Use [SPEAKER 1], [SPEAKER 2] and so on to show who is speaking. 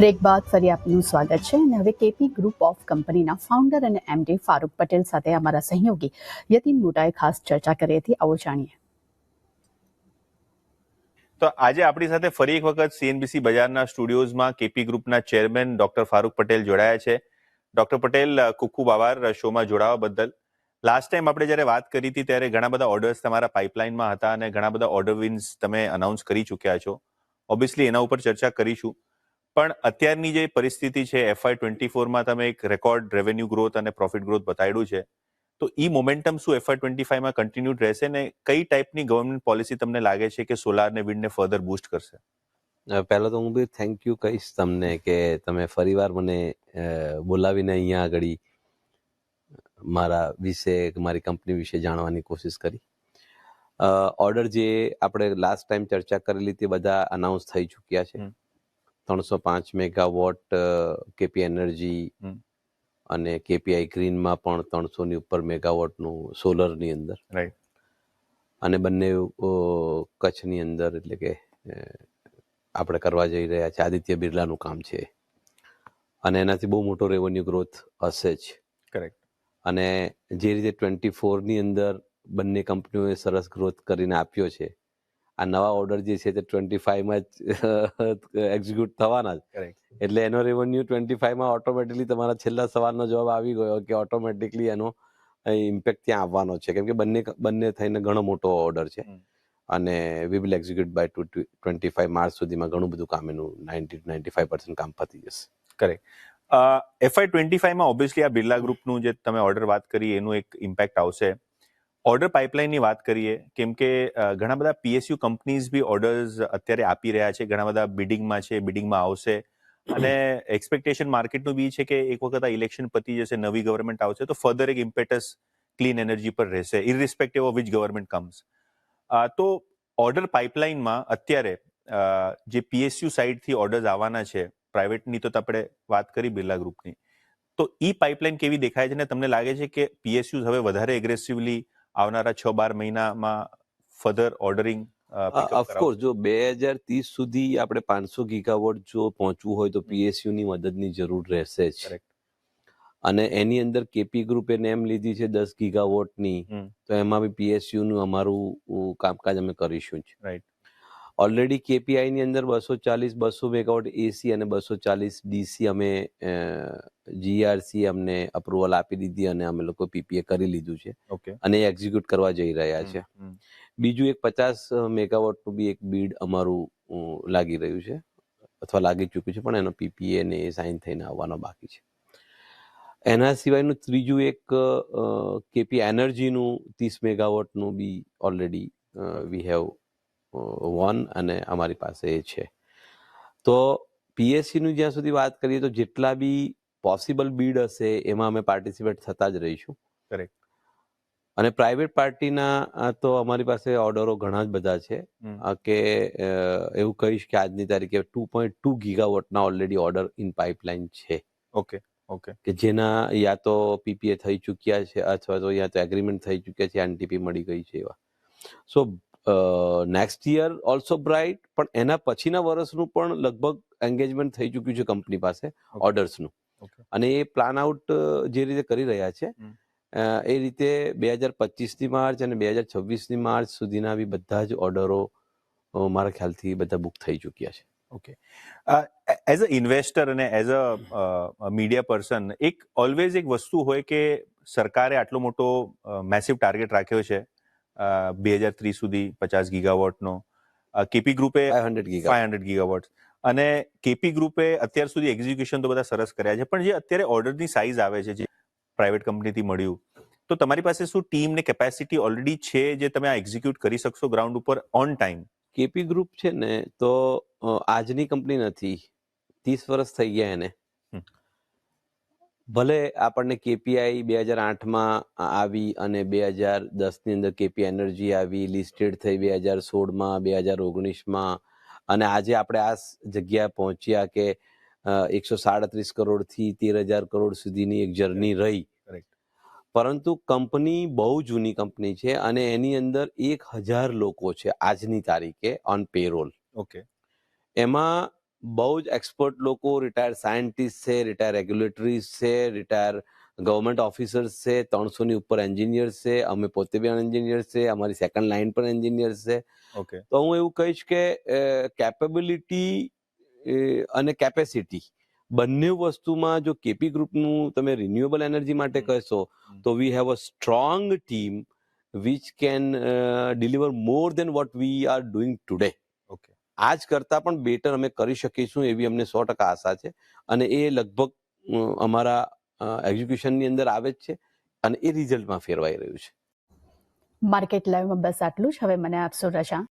[SPEAKER 1] Break બાદ ફરી આપનું સ્વાગત છે અને હવે કેપી ગ્રુપ ઓફ કંપનીના ફાઉન્ડર અને એમડી ફારૂક પટેલ સાથે અમારા સહયોગી યતીન મોટાએ ખાસ ચર્ચા કરી હતી. આવો જાણીએ.
[SPEAKER 2] તો આજે આપણી સાથે ફરી એક વખત સીએનબીસી બજારના સ્ટુડિયોઝમાં કેપી ગ્રુપના ચેરમેન ડોક્ટર ફારૂક પટેલ જોડાયા છે. ડોક્ટર પટેલ, ખૂબ ખૂબ આભાર શોમાં જોડાવા બદલ. લાસ્ટ ટાઈમ આપણે જ્યારે વાત કરી હતી ત્યારે ઘણા બધા ઓર્ડર્સ તમારા પાઇપલાઇનમાં હતા અને ઘણા બધા ઓર્ડર વિન્સ તમે અનાઉન્સ કરી ચૂક્યા છો. ઓબ્વિયસલી એના ઉપર ચર્ચા કરીશું, પણ અત્યારની જે પરિસ્થિતિ છે FY24માં તમે એક રેકોર્ડ રેવન્યુ ગ્રોથ અને પ્રોફિટ ગ્રોથ બતાડ્યું છે, તો ઈ મોમેન્ટમ શું FY25માં કન્ટિન્યુડ રહેશે ને કઈ ટાઈપની ગવર્મેન્ટ પોલિસી તમને લાગે છે કે સોલાર ને વિન્ડને ફર્ધર બૂસ્ટ કરશે?
[SPEAKER 3] પહેલા તો હું બી થેન્ક યુ કહીશ તમને કે તમે ફરીવાર મને બોલાવીને અહીંયા આગળ મારા વિશે, મારી કંપની વિશે જાણવાની કોશિશ કરી. ઓર્ડર જે આપણે લાસ્ટ ટાઈમ ચર્ચા કરેલી તે બધા અનાઉન્સ થઈ ચૂક્યા છે. 305 મેગાવોટ કેપી એનર્જી અને કેપીઆઈ ગ્રીનમાં પણ 300 ની ઉપર મેગાવોટનું સોલરની અંદર,
[SPEAKER 2] રાઈટ,
[SPEAKER 3] અને બંને કચ્છની અંદર, એટલે કે આપણે કરવા જઈ રહ્યા છે. આદિત્ય બિરલાનું કામ છે અને એનાથી બહુ મોટો રેવન્યુ ગ્રોથ હશે જ.
[SPEAKER 2] કરેક્ટ.
[SPEAKER 3] અને જે રીતે 24ની અંદર બંને કંપનીઓએ સરસ ગ્રોથ કરીને આપ્યો છે, આ નવા ઓર્ડર જે છે તે 25માં જ એક્ઝિક્યુટ થવાના જ.
[SPEAKER 2] કરેક્ટ.
[SPEAKER 3] એટલે એનો રેવન્યુ 25માં ઓટોમેટિકલી, તમારા છેલ્લા સવાલનો જવાબ આવી ગયો કે ઓટોમેટિકલી એનો ઇમ્પેક્ટ ત્યાં આવવાનો છે, કેમ કે બંને થઈને ઘણો મોટો ઓર્ડર છે અને we will execute by 25 March સુધીમાં ઘણું બધું કામ, એનું 90-95% કામ પતી જશે.
[SPEAKER 2] કરેક્ટ. FY25માં ઓબ્વિયસલી આ બિરલા ગ્રુપનું જે તમે ઓર્ડર વાત કરી એનું એક ઇમ્પેક્ટ આવશે. ઓર્ડર પાઇપલાઇનની વાત કરીએ, કેમ કે ઘણા બધા PSU કંપનીઝ બી ઓર્ડર્સ અત્યારે આપી રહ્યા છે, ઘણા બધા બિડિંગમાં છે, બિડિંગમાં આવશે અને એક્સપેક્ટેશન માર્કેટનું બી છે કે એક વખત આ ઇલેક્શન પતી જશે, નવી ગવર્મેન્ટ આવશે તો ફર્ધર એક ઇમ્પેટસ ક્લીન એનર્જી પર રહેશે, irrespective of which government comes. તો ઓર્ડર પાઇપલાઇનમાં અત્યારે જે PSU સાઇડથી ઓર્ડર્સ આવવાના છે, પ્રાઇવેટની તો આપણે વાત કરી બિરલા ગ્રુપની, તો ઈ પાઇપલાઇન કેવી દેખાય છે ને તમને લાગે છે કે PSU હવે વધારે એગ્રેસિવલી આવનારા 6-12 મહિનામાં ફર્ધર ઓર્ડરિંગ?
[SPEAKER 3] ઓફકોર્સ, જો 2030 સુધી આપણે 500 ગીગાવોટ જો પહોંચવું હોય તો PSUની મદદની જરૂર રહેશે જ. અને એની અંદર કેપી ગ્રુપે નેમ લીધી છે 10 ગીગાવોટની, તો એમાં બી PSUનું અમારું કામકાજ અમે કરીશું જ.
[SPEAKER 2] રાઈટ.
[SPEAKER 3] ઓલરેડી KPIની અંદર 240-200 મેગાવોટ AC અને 240 DC અમે GRC અમને અપ્રુવલ આપી દીધી અને અમે લોકો PPA કરી લીધું છે.
[SPEAKER 2] ઓકે.
[SPEAKER 3] અને એક્ઝિક્યુટ કરવા જઈ રહ્યા છે. બીજું એક 50 મેગાવોટનું બી એક બીડ અમારું લાગી રહ્યું છે અથવા લાગી ચૂક્યું છે, પણ એનો PPA ને એ સાઇન થઈને આવવાનો બાકી છે. એના સિવાયનું ત્રીજું એક કેપી એનર્જીનું 30 મેગાવોટનું બી ઓલરેડી વી હેવ વન અને અમારી પાસે એ છે. તો PSCનું જ્યાં સુધી વાત કરીએ તો જેટલા બી પોસિબલ બીડ હશે એમાં અમે પાર્ટિસિપેટ થતા જ રહીશું.
[SPEAKER 2] કરેક્ટ.
[SPEAKER 3] અને પ્રાઇવેટ પાર્ટીના તો અમારી પાસે ઓર્ડરો ઘણા જ બધા છે કે એવું કહીશ કે આજની તારીખે 2.2 ગીગાવોટના ઓલરેડી ઓર્ડર ઇન પાઇપલાઇન છે.
[SPEAKER 2] ઓકે. ઓકે.
[SPEAKER 3] કે જેના યા તો PPA થઈ ચૂક્યા છે અથવા તો યા તો એગ્રીમેન્ટ થઈ ચૂક્યા છે, NTP મળી ગઈ છે એવા. So next year also bright, પણ એના પછીના વર્ષનું પણ લગભગ એન્ગેજમેન્ટ થઈ ચૂક્યું છે કંપની પાસે ઓર્ડર્સનું. અને એ પ્લાન આઉટ જે રીતે કરી રહ્યા છે એ રીતે 2025ની માર્ચ અને 2026ની માર્ચ સુધીના બી બધા જ ઓર્ડરો મારા ખ્યાલથી બધા બુક થઈ ચૂક્યા છે.
[SPEAKER 2] ઓકે. એઝ અ ઇન્વેસ્ટર અને એઝ અ મીડિયા પર્સન, એક ઓલવેઝ એક વસ્તુ હોય કે સરકારે આટલો મોટો મેસિવ ટાર્ગેટ રાખ્યો છે 2030 સુધી 50 ગીગાવોટનો, કેપી ગ્રુપે 500 ગીગાવોટ, અને કેપી ગ્રુપે અત્યાર સુધી એક્ઝિક્યુશન તો બધા સરસ કર્યા છે, પણ જે અત્યારે ઓર્ડરની સાઇઝ આવે છે જે પ્રાઇવેટ કંપનીથી મળ્યું, તો તમારી પાસે શું ટીમ ને કેપેસિટી ઓલરેડી છે જે તમે આ એક્ઝિક્યુટ કરી શકશો ગ્રાઉન્ડ ઉપર ઓન ટાઈમ?
[SPEAKER 3] કેપી ગ્રુપ છે ને તો આજની કંપની નથી, 30 વર્ષ થઈ ગયા એને. ભલે આપણને KPI 2008માં આવી અને 2010ની અંદર કેપી એનર્જી આવી, લિસ્ટેડ થઈ 2016માં, 2019માં, અને આજે આપણે આ જગ્યા પહોંચ્યા કે 137 કરોડથી 13,000 કરોડ સુધીની એક જર્ની રહી. પરંતુ કંપની બહુ જૂની કંપની છે અને એની અંદર 1,000 લોકો છે આજની તારીખે ઓન પેરોલ.
[SPEAKER 2] ઓકે.
[SPEAKER 3] એમાં બહુ જ એક્સપર્ટ લોકો, રિટાયર્ડ સાયન્ટિસ્ટ છે, રિટાયર રેગ્યુલેટરીઝ છે, રિટાયર ગવર્મેન્ટ ઓફિસર્સ છે, 300 ની ઉપર એન્જિનિયર્સ છે, અમે પોતે બી એન્જિનિયર્સ છે, અમારી સેકન્ડ લાઈન પર એન્જિનિયર્સ છે.
[SPEAKER 2] ઓકે.
[SPEAKER 3] તો હું એવું કહીશ કે કેપેબિલિટી અને કેપેસિટી બંને વસ્તુમાં જો કેપી ગ્રુપનું તમે રિન્યુએબલ એનર્જી માટે કહેશો તો we have a strong team which can deliver more than what we are doing today.
[SPEAKER 2] Okay.
[SPEAKER 3] આજ કરતાં પણ બેટર અમે કરી શકીશું એવી અમને 100% આશા છે, અને એ લગભગ અમારા એક્ઝિક્યુશનની અંદર આવે જ છે અને એ રિઝલ્ટમાં ફેરવાઈ રહ્યું છે.
[SPEAKER 1] માર્કેટ લાઈવમાં બસ આટલું જ. હવે મને આપશો રજા.